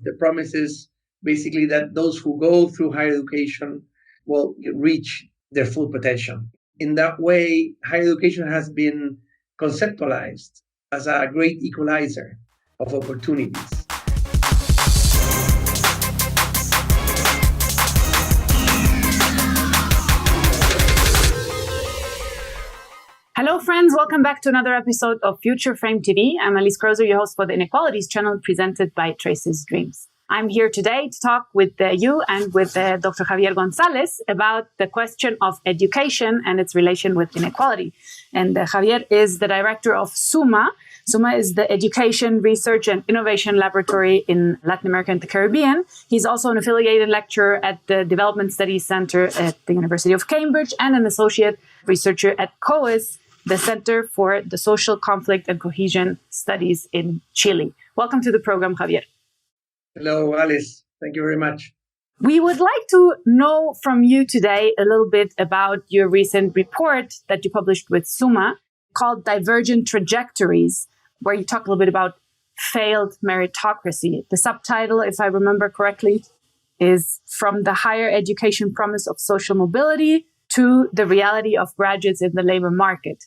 The promise is basically that those who go through higher education will reach their full potential. In that way, higher education has been conceptualized as a great equalizer of opportunities. Hello, friends. Welcome back to another episode of Future Frame TV. I'm Alice Krozer, your host for the Inequalities channel presented by Traces.Dreams. I'm here today to talk with you and with Dr. Javier Gonzalez about the question of education and its relation with inequality. And Javier is the director of Summa. Summa is the Education, Research, and Innovation Laboratory in Latin America and the Caribbean. He's also an affiliated lecturer at the Development Studies Center at the University of Cambridge and an associate researcher at COES, the Center for the Social Conflict and Cohesion Studies in Chile. Welcome to the program, Javier. Hello, Alice. Thank you very much. We would like to know from you today a little bit about your recent report that you published with Summa called Divergent Trajectories, where you talk a little bit about failed meritocracy. The subtitle, if I remember correctly, is From the Higher Education Promise of Social Mobility to the Reality of Graduates in the Labor Market.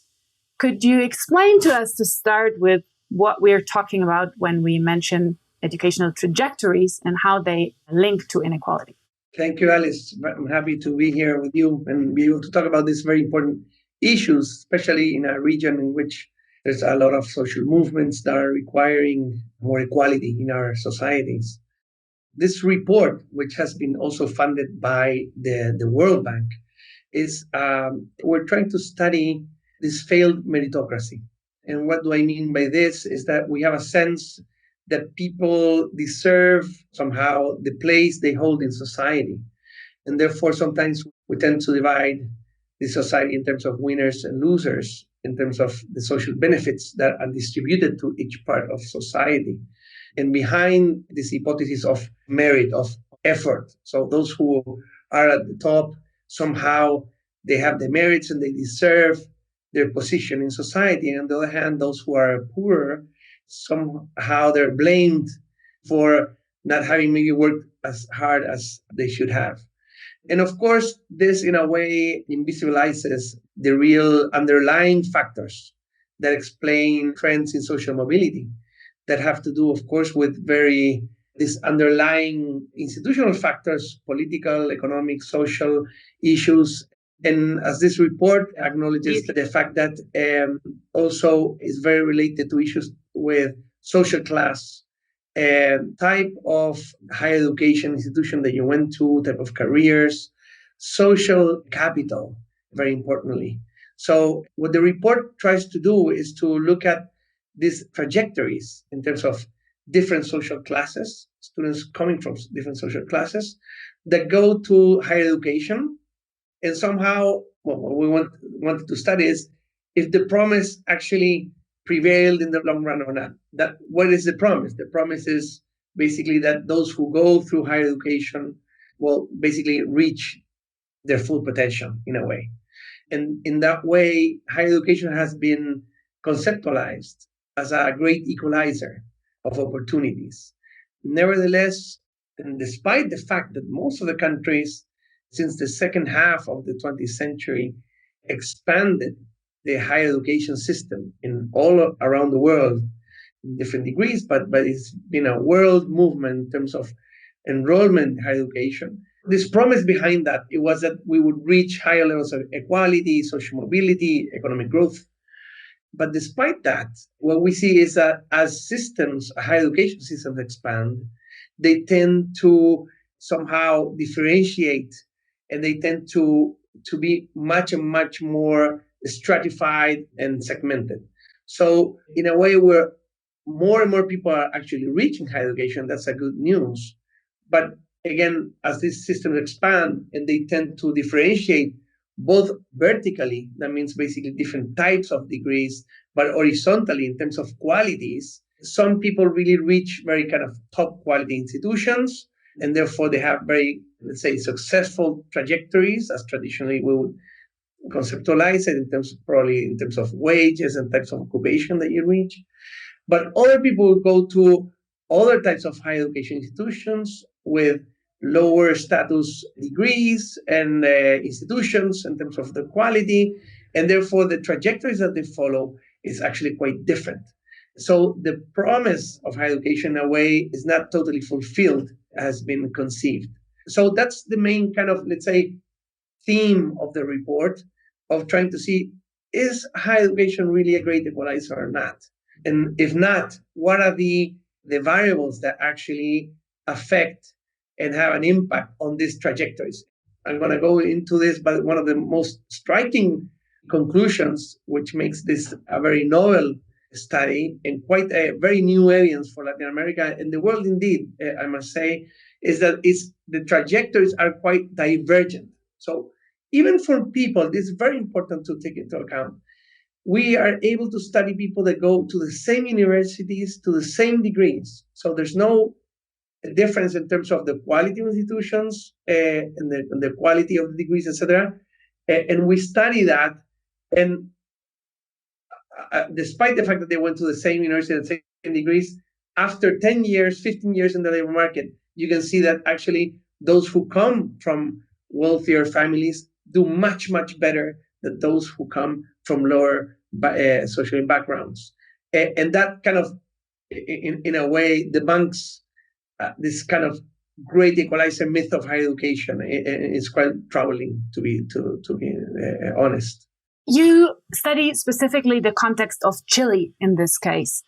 Could you explain to us, to start with, what we're talking about when we mention educational trajectories and how they link to inequality? Thank you, Alice. I'm happy to be here with you and be able to talk about these very important issues, especially in a region in which there's a lot of social movements that are requiring more equality in our societies. This report, which has been also funded by the World Bank, is we're trying to study this failed meritocracy. And what do I mean by this is that we have a sense that people deserve somehow the place they hold in society. And therefore, sometimes we tend to divide the society in terms of winners and losers, in terms of the social benefits that are distributed to each part of society. And behind this hypothesis of merit, of effort, so those who are at the top, somehow they have the merits and they deserve their position in society. And on the other hand, those who are poorer, somehow they're blamed for not having maybe worked as hard as they should have. And of course, this in a way invisibilizes the real underlying factors that explain trends in social mobility that have to do, of course, with these underlying institutional factors, political, economic, social issues. And as this report acknowledges the fact that also is very related to issues with social class, type of higher education institution that you went to, type of careers, social capital, very importantly. So what the report tries to do is to look at these trajectories in terms of different social classes, students coming from different social classes that go to higher education. And somehow what we wanted to study is if the promise actually prevailed in the long run or not. What is the promise? The promise is basically that those who go through higher education will basically reach their full potential in a way. And in that way, higher education has been conceptualized as a great equalizer of opportunities. Nevertheless, and despite the fact that most of the countries since the second half of the 20th century expanded the higher education system in all around the world in different degrees, but it's been a world movement in terms of enrollment in higher education. This promise behind that, it was that we would reach higher levels of equality, social mobility, economic growth. But despite that, what we see is that as higher education systems expand, they tend to somehow differentiate and they tend to be much more stratified and segmented. So in a way where more and more people are actually reaching higher education, that's a good news. But again, as these systems expand and they tend to differentiate both vertically, that means basically different types of degrees, but horizontally in terms of qualities, some people really reach very kind of top quality institutions, and therefore they have very, let's say, successful trajectories, as traditionally we would conceptualize it in terms of wages and types of occupation that you reach. But other people will go to other types of higher education institutions with lower status degrees and institutions in terms of the quality. And therefore, the trajectories that they follow is actually quite different. So the promise of higher education in a way is not totally fulfilled, has been conceived. So that's the main kind of, let's say, theme of the report, of trying to see, is higher education really a great equalizer or not? And if not, what are the variables that actually affect and have an impact on these trajectories? I'm going to go into this, but one of the most striking conclusions, which makes this a very novel study and quite a very new audience for Latin America and the world indeed, I must say, is that the trajectories are quite divergent. So even for people, this is very important to take into account. We are able to study people that go to the same universities, to the same degrees. So there's no difference in terms of the quality of institutions and the quality of the degrees, etc. And we study that, and despite the fact that they went to the same university and same degrees, after 10 years, 15 years in the labor market, you can see that actually those who come from wealthier families do much, much better than those who come from lower social backgrounds. And that kind of, in a way, debunks this kind of great equalizer myth of higher education. It's quite troubling, to be honest. You study specifically the context of Chile in this case.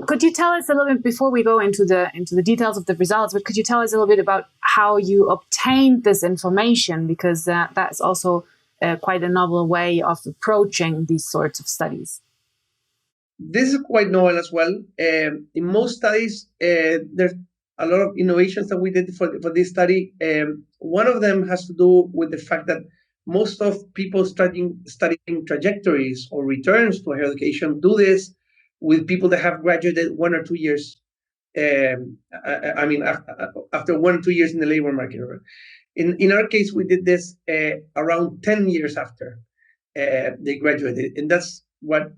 Could you tell us a little bit, before we go into the details of the results, but could you tell us a little bit about how you obtained this information? Because that's also quite a novel way of approaching these sorts of studies. This is quite novel as well. In most studies, there's a lot of innovations that we did for this study. One of them has to do with the fact that most of people studying trajectories or returns to higher education do this with people that have graduated 1 or 2 years. After 1 or 2 years in the labor market. In our case, we did this around 10 years after they graduated, and that's what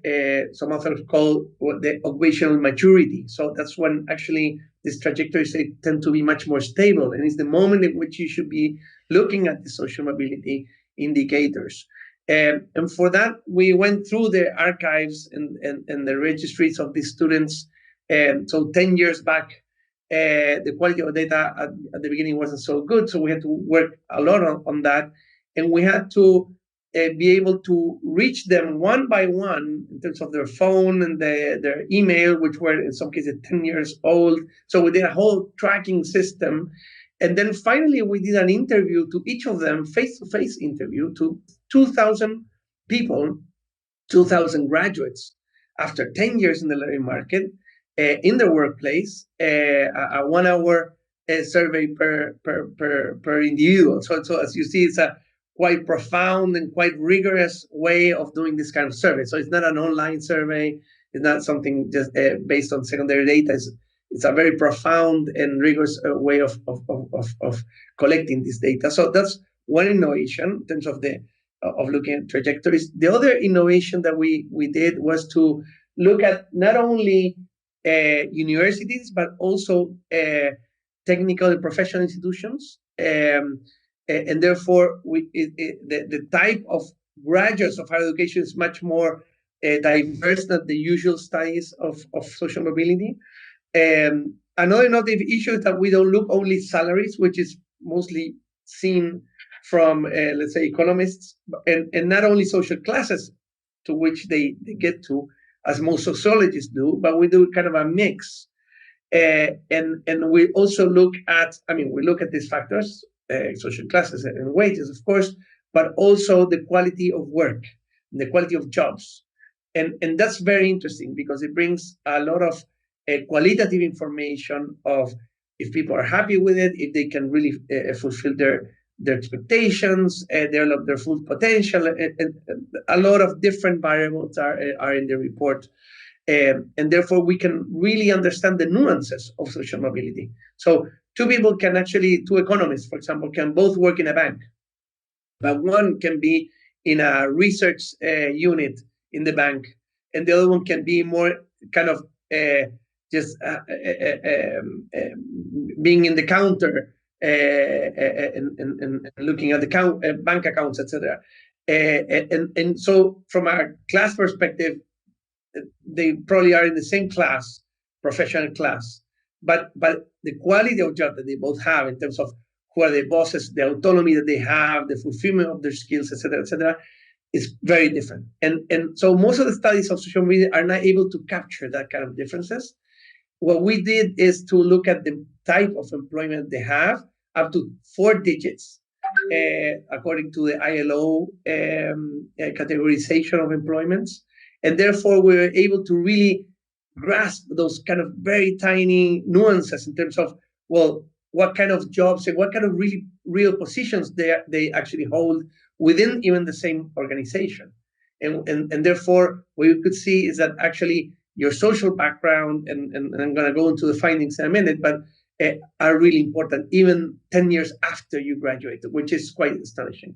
some authors call the occupational maturity. So that's when actually these trajectories tend to be much more stable, and it's the moment in which you should be looking at the social mobility indicators. And for that, we went through the archives and the registries of these students. So 10 years back, the quality of data at the beginning wasn't so good, so we had to work a lot on that, and we had to be able to reach them one by one in terms of their phone and their email, which were in some cases 10 years old. So we did a whole tracking system. And then finally, we did an interview to each of them, face-to-face interview to 2,000 people, 2,000 graduates, after 10 years in the labor market, in the workplace, a 1 hour survey per individual. So as you see, it's a quite profound and quite rigorous way of doing this kind of survey. So it's not an online survey. It's not something just based on secondary data. It's a very profound and rigorous way of collecting this data. So that's one innovation in terms of looking at trajectories. The other innovation that we did was to look at not only universities, but also technical and professional institutions. And therefore, the type of graduates of higher education is much more diverse than the usual studies of social mobility. Another innovative issue is that we don't look only salaries, which is mostly seen from, let's say, economists, and not only social classes to which they get to, as most sociologists do, but we do kind of a mix. And we also look at, we look at these factors, social classes and wages, of course, but also the quality of work, the quality of jobs. And that's very interesting because it brings a lot of qualitative information of if people are happy with it, if they can really fulfill their expectations, develop their full potential. And a lot of different variables are in the report. And therefore, we can really understand the nuances of social mobility. So two economists, for example, can both work in a bank, but one can be in a research unit in the bank, and the other one can be more kind of just being in the counter and looking at the bank accounts, etc. And so from a class perspective, they probably are in the same class, professional class, but the quality of job that they both have in terms of who are the bosses, the autonomy that they have, the fulfillment of their skills, etc., is very different. And so most of the studies of social media are not able to capture that kind of differences. What we did is to look at the type of employment they have, up to 4 digits, according to the ILO categorization of employments. And therefore, we were able to really grasp those kind of very tiny nuances in terms of, well, what kind of jobs and what kind of really real positions they actually hold within even the same organization. And therefore, what you could see is that actually your social background, and I'm going to go into the findings in a minute, but are really important even 10 years after you graduated, which is quite astonishing.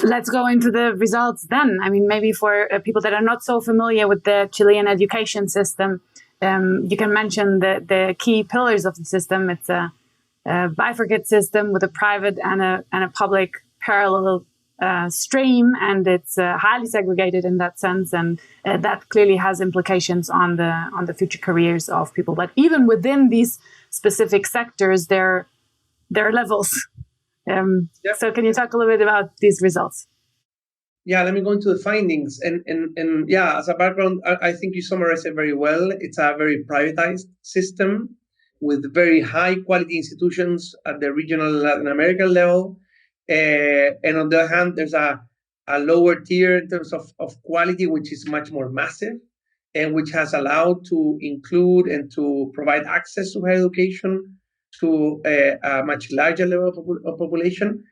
Let's go into the results then. I mean, maybe for people that are not so familiar with the Chilean education system, you can mention the key pillars of the system. It's a bifurcate system with a private and a public parallel stream, and it's highly segregated in that sense, and that clearly has implications on the future careers of people. But even within these specific sectors, there are levels. Yep. So can you talk a little bit about these results? Yeah, let me go into the findings. And yeah, as a background, I think you summarized it very well. It's a very privatized system with very high quality institutions at the regional Latin American level. And on the other hand, there's a lower tier in terms of quality, which is much more massive, and which has allowed to include and to provide access to higher education to a much larger level of population.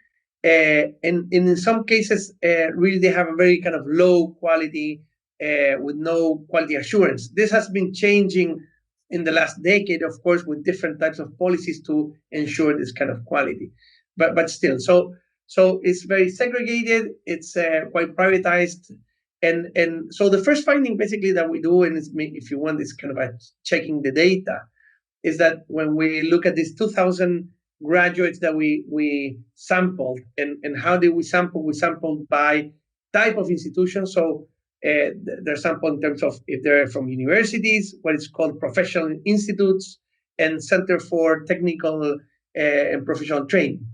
And in some cases, really they have a very kind of low quality with no quality assurance. This has been changing in the last decade, of course, with different types of policies to ensure this kind of quality. But still, so it's very segregated. It's quite privatized, and so the first finding basically that we do, and it's, if you want, is kind of checking the data, is that when we look at these 2,000 graduates that we sampled, and how did we sample? We sampled by type of institution. So they're sampled in terms of if they're from universities, what is called professional institutes, and Center for Technical and Professional Training.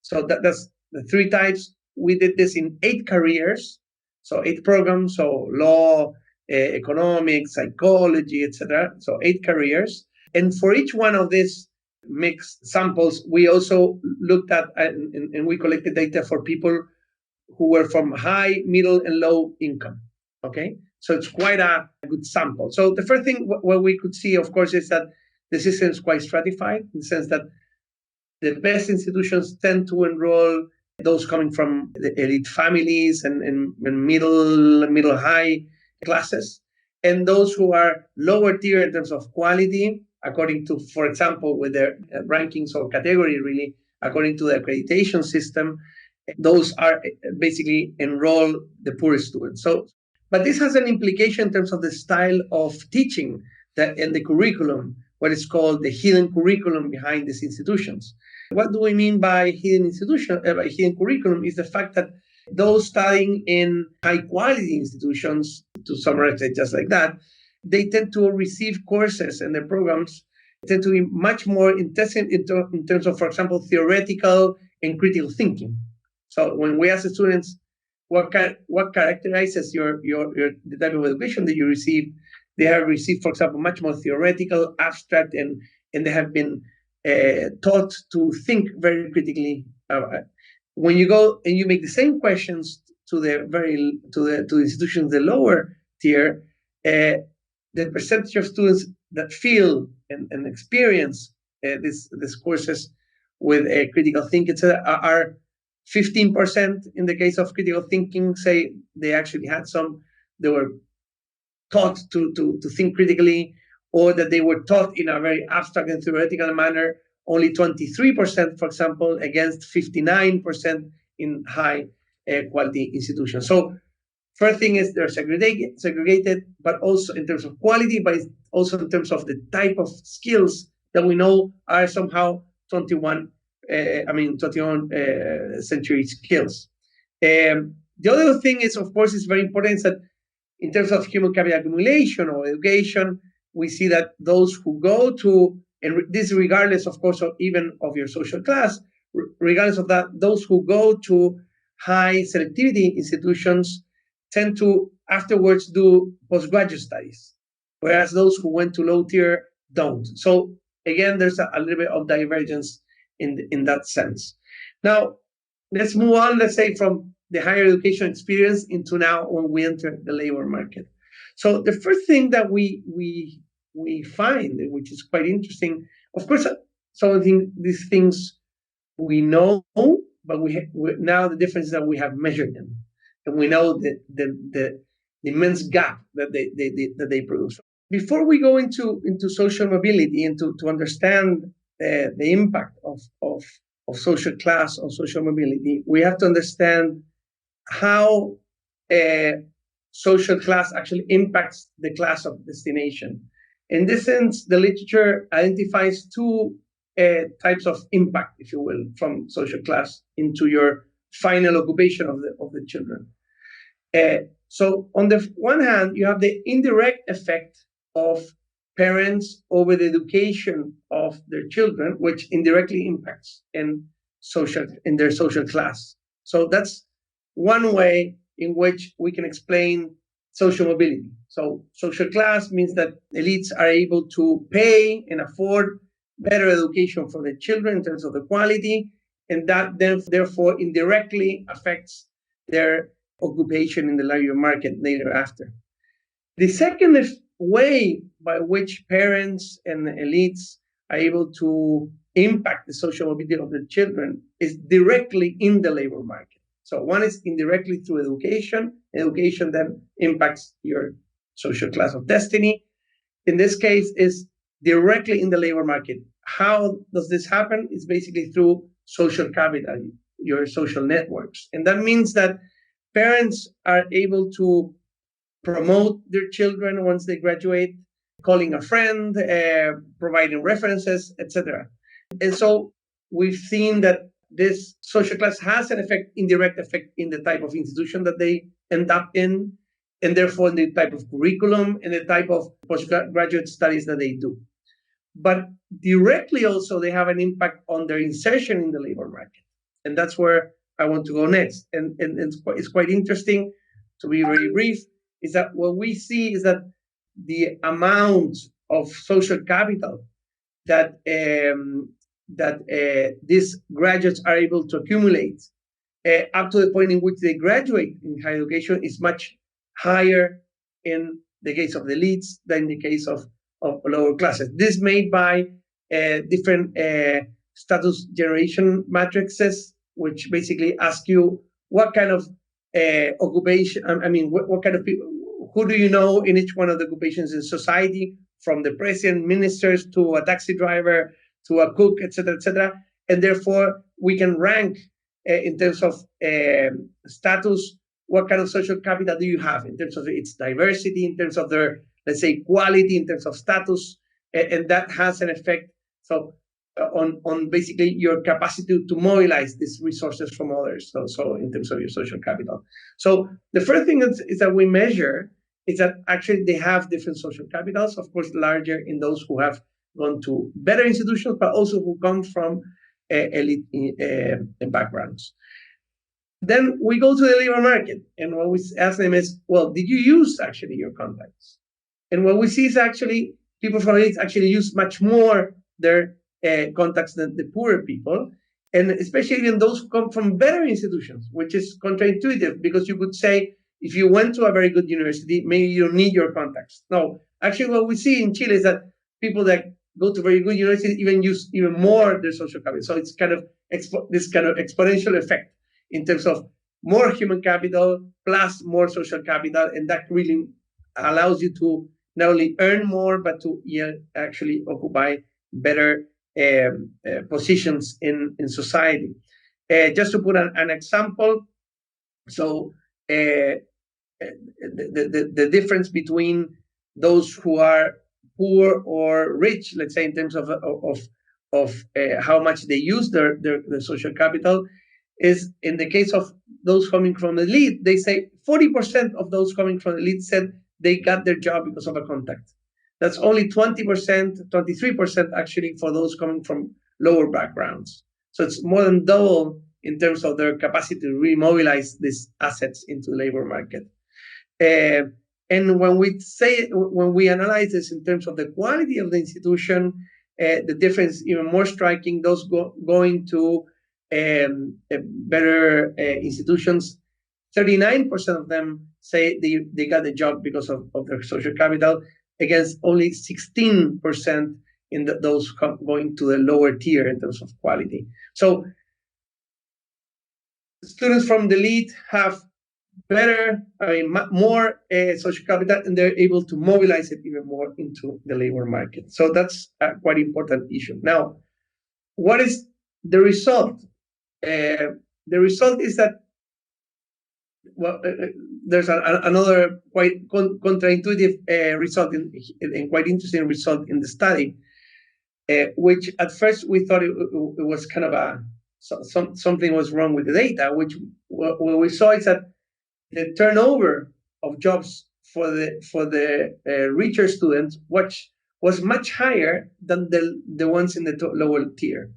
So that's the 3 types. We did this in 8 careers, so 8 programs, so law, economics, psychology, etc. So 8 careers. And for each one of these mixed samples, we also looked at and we collected data for people who were from high, middle, and low income. Okay, so it's quite a good sample. So the first thing what we could see, of course, is that the system is quite stratified in the sense that the best institutions tend to enroll those coming from the elite families and middle high classes, and those who are lower tier in terms of quality, according to, for example, with their rankings or category, really, according to the accreditation system, those are basically enroll the poorest students. So, but this has an implication in terms of the style of teaching and the curriculum, what is called the hidden curriculum behind these institutions. What do we mean by hidden curriculum is the fact that those studying in high quality institutions, to summarize it just like that, they tend to receive courses and their programs tend to be much more intensive in terms of, for example, theoretical and critical thinking. So when we ask the students what characterizes the type of education that you receive, they have received, for example, much more theoretical, abstract, and they have been taught to think very critically. When you go and you make the same questions to the institutions, the lower tier, the percentage of students that feel and experience these courses with critical thinking, etc., are 15% in the case of critical thinking. Say they actually had they were taught to think critically, or that they were taught in a very abstract and theoretical manner. Only 23%, for example, against 59% in high quality institutions. So First thing is they're segregated, but also in terms of quality, but also in terms of the type of skills that we know are somehow 21 century skills. The other thing is, of course, is very important is that in terms of human capital accumulation or education, we see that those who go to, and this regardless, of course, of even of your social class, regardless of that, those who go to high selectivity institutions tend to afterwards do postgraduate studies, whereas those who went to low tier don't. So again, there's a little bit of divergence in that sense. Now, let's move on, let's say, from the higher education experience into now when we enter the labor market. So the first thing that we find, which is quite interesting, of course, some of these things we know, but now the difference is that we have measured them, and we know the immense gap that they produce. Before we go into social mobility and to understand the impact of social class on social mobility, we have to understand how social class actually impacts the class of destination. In this sense, the literature identifies two types of impact, if you will, from social class into your final occupation of the children. So on the one hand, you have the indirect effect of parents over the education of their children, which indirectly impacts in their social class. So that's one way in which we can explain social mobility. So social class means that elites are able to pay and afford better education for their children in terms of the quality, and that then therefore indirectly affects their occupation in the labor market later after. The second way by which parents and elites are able to impact the social mobility of their children is directly in the labor market. So one is indirectly through education. Education then impacts your social class of destiny. In this case, is directly in the labor market. How does this happen? It's basically through social capital, your social networks. And that means that parents are able to promote their children once they graduate, calling a friend, providing references, etc. And so we've seen that this social class has an indirect effect in the type of institution that they end up in, and therefore in the type of curriculum and the type of postgraduate studies that they do. But directly also, they have an impact on their insertion in the labor market. And that's where I want to go next. And it's quite interesting, to be very brief, is that what we see is that the amount of social capital that these graduates are able to accumulate up to the point in which they graduate in higher education is much higher in the case of the elites than in the case of lower classes. This is made by different status generation matrices, which basically ask you what kind of occupation, what kind of people, who do you know in each one of the occupations in society, from the president, ministers, to a taxi driver, to a cook, etc., etc. And therefore, we can rank in terms of status, what kind of social capital do you have in terms of its diversity, in terms of their, let's say, quality, in terms of status, and that has an effect on basically your capacity to mobilize these resources from others. So in terms of your social capital. So the first thing is that we measure is that actually they have different social capitals, of course, larger in those who have gone to better institutions, but also who come from elite backgrounds. Then we go to the labor market, and what we ask them is, well, did you use actually your contacts? And what we see is actually people from elites actually use much more their contacts than the poorer people, and especially even those who come from better institutions, which is counterintuitive, because you could say, if you went to a very good university, maybe you don't need your contacts. No, actually what we see in Chile is that people that go to very good universities even use even more their social capital. So it's kind of this kind of exponential effect in terms of more human capital plus more social capital, and that really allows you to not only earn more, but to actually occupy better positions in society. Just to put an example, so the difference between those who are poor or rich, let's say in terms of how much they use their social capital, is in the case of those coming from the elite, they say 40% of those coming from the elite said they got their job because of a contact. That's only 20%, 23% actually for those coming from lower backgrounds. So it's more than double in terms of their capacity to remobilize these assets into the labor market. And when we analyze this in terms of the quality of the institution, the difference is even more striking. Those going to better institutions, 39% of them say they got the job because of their social capital, against only 16% in those going to the lower tier in terms of quality. So students from the elite have better, more social capital, and they're able to mobilize it even more into the labor market. So that's a quite important issue. Now, what is the result? The result is that, well, there's another quite counterintuitive result and quite interesting result in the study, which at first we thought it was kind of something was wrong with the data, which what we saw is that the turnover of jobs for the richer students was much higher than the ones in the lower tier.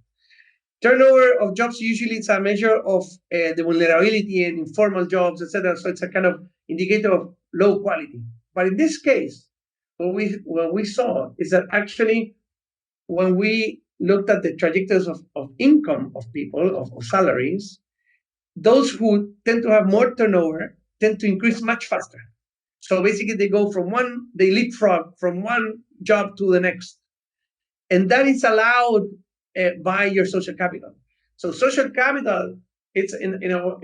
Turnover of jobs usually is a measure of the vulnerability and informal jobs, etc. So it's a kind of indicator of low quality. But in this case, what we saw is that actually when we looked at the trajectories of income of people, of salaries, those who tend to have more turnover tend to increase much faster. So basically they leapfrog from one job to the next. And that is allowed by your social capital. So social capital, it's in a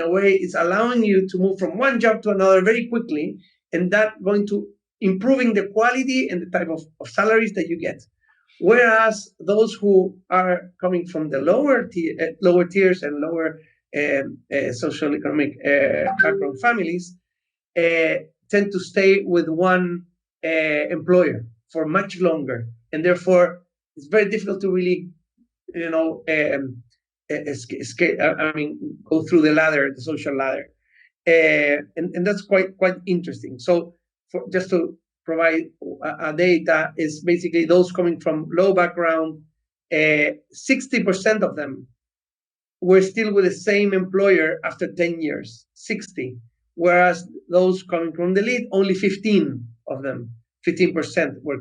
way, it's allowing you to move from one job to another very quickly, and that going to improving the quality and the type of salaries that you get. Whereas those who are coming from the lower tiers and lower social economic background families tend to stay with one employer for much longer, and therefore it's very difficult to really, go through the social ladder, and that's quite interesting. So, just to provide data, is basically those coming from low background, 60% of them were still with the same employer after 10 years, 60. Whereas those coming from the elite, only 15 of them, 15% were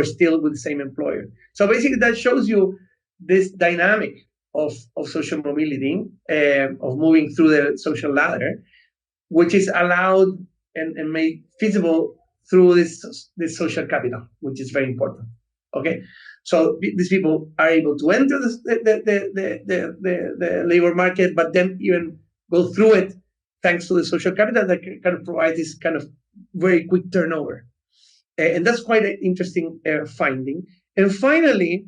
still with the same employer. So basically that shows you this dynamic of social mobility, of moving through the social ladder, which is allowed and made feasible through this social capital, which is very important. Okay, so these people are able to enter the labor market, but then even go through it thanks to the social capital that can kind of provide this kind of very quick turnover. And that's quite an interesting finding. And finally,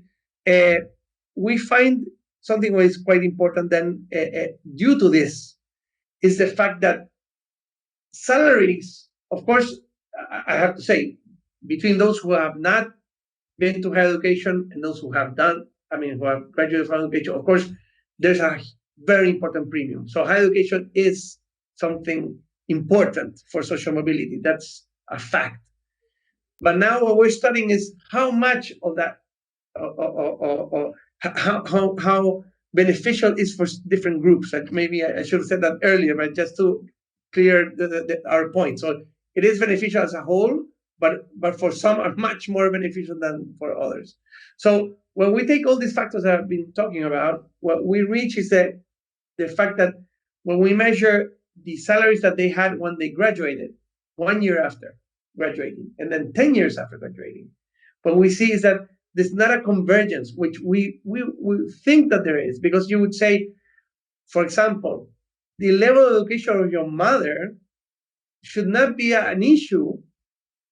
we find something that is quite important then due to this, is the fact that salaries, of course, I have to say, between those who have not been to higher education and those who have who have graduated from education, of course, there's a very important premium. So higher education is something important for social mobility. That's a fact. But now what we're studying is how much of that, how beneficial is for different groups. And maybe I should have said that earlier, but just to clear our point. So it is beneficial as a whole, but for some are much more beneficial than for others. So when we take all these factors that I've been talking about, what we reach is the fact that when we measure the salaries that they had when they graduated, 1 year after graduating, and then 10 years after graduating, what we see is that there's not a convergence, which we think that there is, because you would say, for example, the level of education of your mother should not be an issue.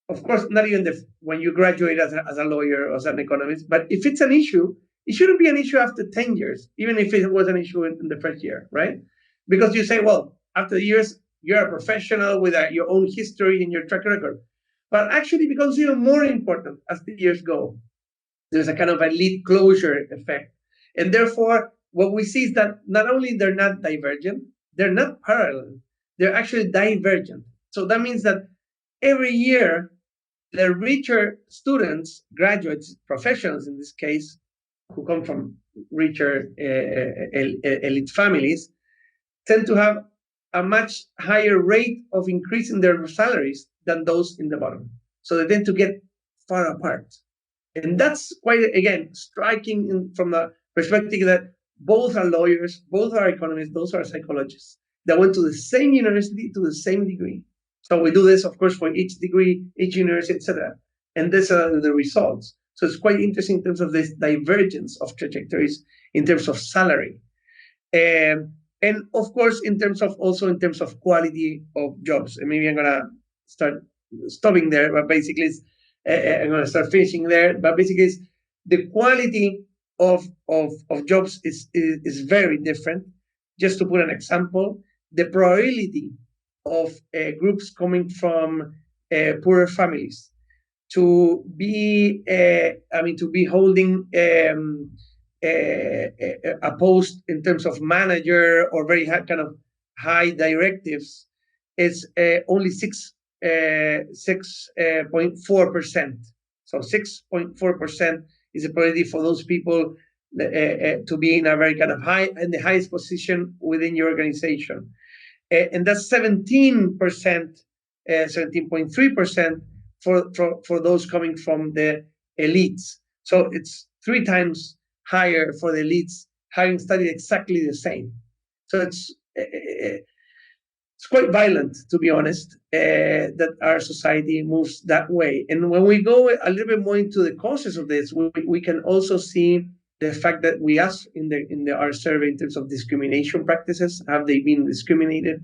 Of course, not even when you graduate as a lawyer or as an economist, but if it's an issue, it shouldn't be an issue after 10 years, even if it was an issue in the first year, right? Because you say, well, after the years, you're a professional with your own history and your track record. But actually becomes even more important as the years go. There's a kind of elite closure effect. And therefore, what we see is that not only they're not divergent, they're not parallel, they're actually divergent. So that means that every year, the richer students, graduates, professionals in this case, who come from richer elite families, tend to have a much higher rate of increase in their salaries than those in the bottom. So they tend to get far apart. And that's quite, again, striking from the perspective that both are lawyers, both are economists, both are psychologists that went to the same university to the same degree. So we do this, of course, for each degree, each university, etc. And these are the results. So it's quite interesting in terms of this divergence of trajectories in terms of salary. And of course, in terms of quality of jobs. And maybe I'm going to start stopping there, but basically I'm going to start finishing there. But basically, the quality of jobs is very different. Just to put an example, the probability of groups coming from poorer families to be holding a post in terms of manager or very kind of high directives is only 6.4%. So 6.4% is the probability for those people to be in a very kind of high, in the highest position within your organization. And that's 17%, 17.3% for those coming from the elites. So it's 3 times higher for the elites, having studied exactly the same. So it's quite violent, to be honest, that our society moves that way. And when we go a little bit more into the causes of this, we can also see the fact that we asked in our survey in terms of discrimination practices, have they been discriminated?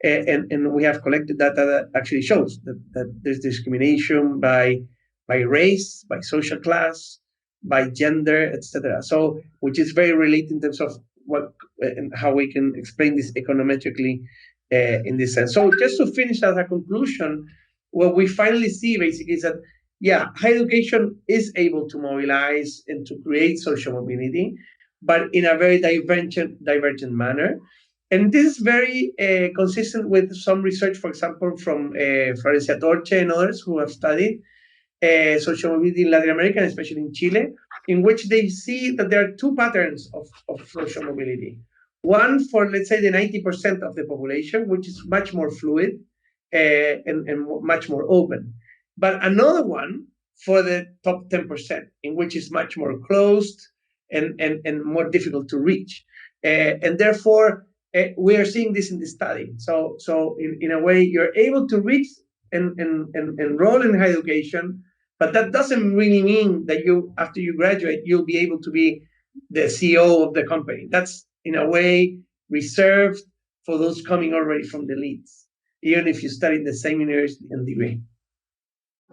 And we have collected data that actually shows that there's discrimination by race, by social class, by gender, etc. So, which is very related in terms of what and how we can explain this econometrically in this sense. So, just to finish as a conclusion, what we finally see basically is that higher education is able to mobilize and to create social mobility, but in a very divergent manner. And this is very consistent with some research, for example, from Florencia Torche and others who have studied social mobility in Latin America, especially in Chile, in which they see that there are 2 patterns of social mobility. One for, let's say, the 90% of the population, which is much more fluid and much more open. But another one for the top 10%, in which is much more closed and more difficult to reach. And therefore, we are seeing this in the study. So in a way, you're able to reach and enroll in higher education, but that doesn't really mean that after you graduate, you'll be able to be the CEO of the company. That's in a way reserved for those coming already from the elites, even if you study in the same university and degree.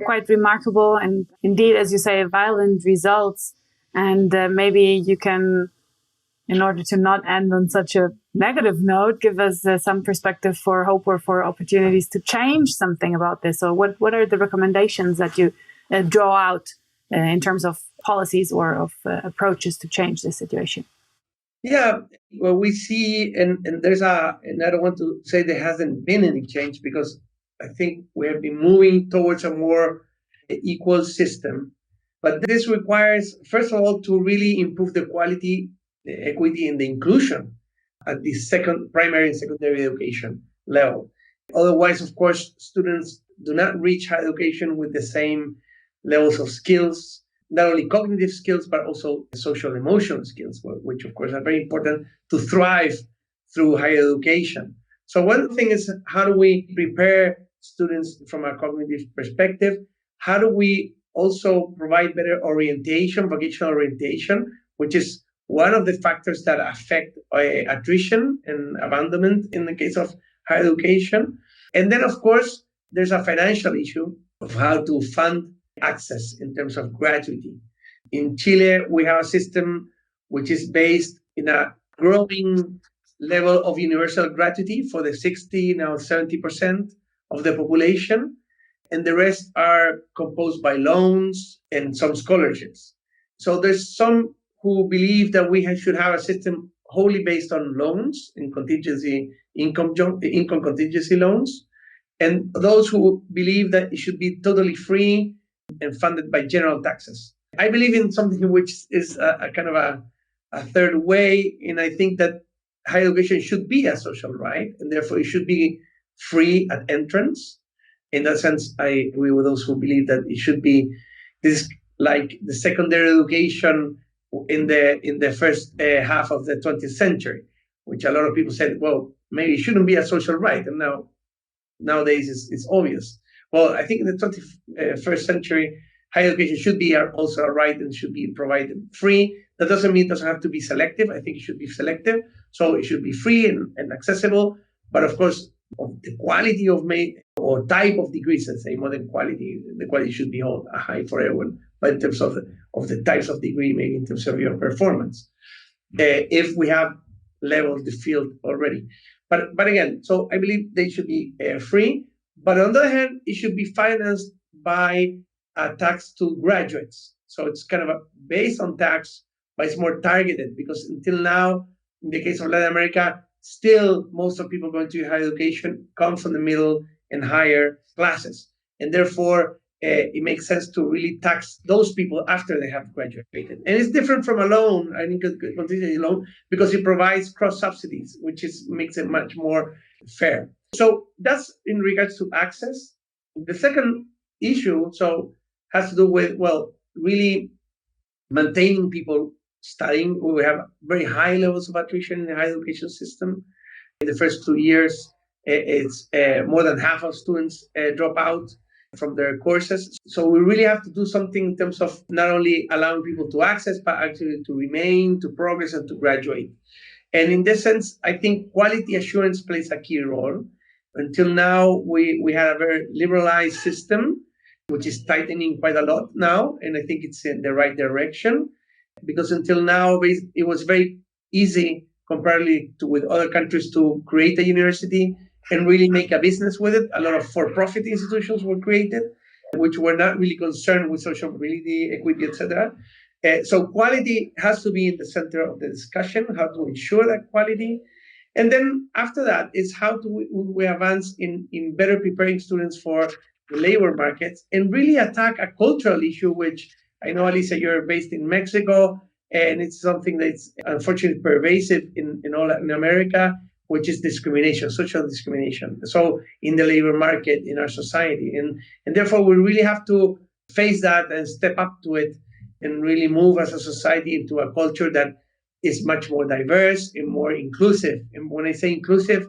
Quite remarkable, and indeed, as you say, violent results. And maybe you can, in order to not end on such a negative note, give us some perspective for hope or for opportunities to change something about this. So what are the recommendations that you draw out in terms of policies or of approaches to change this situation? Yeah, well, we see, and there's and I don't want to say there hasn't been any change, because I think we have been moving towards a more equal system. But this requires, first of all, to really improve the quality, the equity, and the inclusion at the primary and secondary education level. Otherwise, of course, students do not reach higher education with the same levels of skills, not only cognitive skills, but also social emotional skills, which, of course, are very important to thrive through higher education. So one thing is, how do we prepare students from a cognitive perspective? How do we also provide better orientation, vocational orientation, which is one of the factors that affect attrition and abandonment in the case of higher education? And then, of course, there's a financial issue of how to fund access in terms of gratuity. In Chile, we have a system which is based in a growing level of universal gratuity for the 60, now 70% of the population. And the rest are composed by loans and some scholarships. So there's some who believe that we should have a system wholly based on loans and contingency income contingency loans, and those who believe that it should be totally free and funded by general taxes. I believe in something which is a kind of a third way, and I think that higher education should be a social right, and therefore it should be free at entrance. In that sense, I agree with those who believe that it should be this like the secondary education in the first half of the 20th century, which a lot of people said, well, maybe it shouldn't be a social right, and nowadays it's obvious. Well, I think in the 21st century, higher education should be also a right and should be provided free. That doesn't mean it doesn't have to be selective. I think it should be selective. So it should be free and accessible. But of course, of the quality of or type of degrees, let's say modern quality, the quality should be high for everyone. But in terms of the types of degree, maybe in terms of your performance, if we have leveled the field already. But again, so I believe they should be free. But on the other hand, it should be financed by a tax to graduates. So it's kind of based on tax, but it's more targeted, because until now, in the case of Latin America, still most of people going to higher education come from the middle and higher classes. And therefore, it makes sense to really tax those people after they have graduated. And it's different from a loan, I think, a contingency loan, because it provides cross subsidies, which makes it much more fair. So that's in regards to access. The second issue has to do with, really maintaining people studying. We have very high levels of attrition in the higher education system. In the first 2 years, it's more than half of students drop out from their courses. So we really have to do something in terms of not only allowing people to access, but actually to remain, to progress, and to graduate. And in this sense, I think quality assurance plays a key role. Until now, we had a very liberalized system, which is tightening quite a lot now. And I think it's in the right direction, because until now, it was very easy comparatively with other countries to create a university and really make a business with it. A lot of for-profit institutions were created, which were not really concerned with social mobility, equity, etc. So quality has to be in the center of the discussion, how to ensure that quality. And then after that is how do we advance in better preparing students for the labor markets and really attack a cultural issue, which I know, Alicia, you're based in Mexico, and it's something that's unfortunately pervasive in all Latin America, which is discrimination, social discrimination. So in the labor market, in our society. And therefore, we really have to face that and step up to it and really move as a society into a culture that is much more diverse and more inclusive. And when I say inclusive,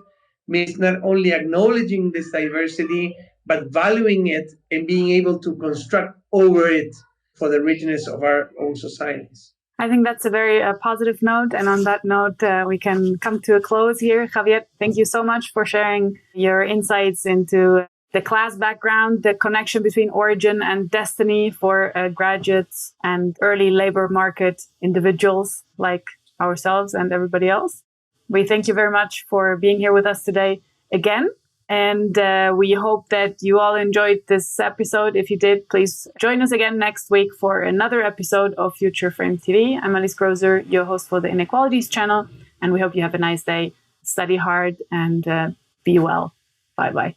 means not only acknowledging this diversity, but valuing it and being able to construct over it for the richness of our own societies. I think that's a very positive note. And on that note, we can come to a close here. Javier, thank you so much for sharing your insights into the class background, the connection between origin and destiny for graduates and early labor market individuals like ourselves and everybody else. We thank you very much for being here with us today again. And we hope that you all enjoyed this episode. If you did, please join us again next week for another episode of Future Frame TV. I'm Alice Krozer, your host for the Inequalities channel. And we hope you have a nice day. Study hard and be well. Bye-bye.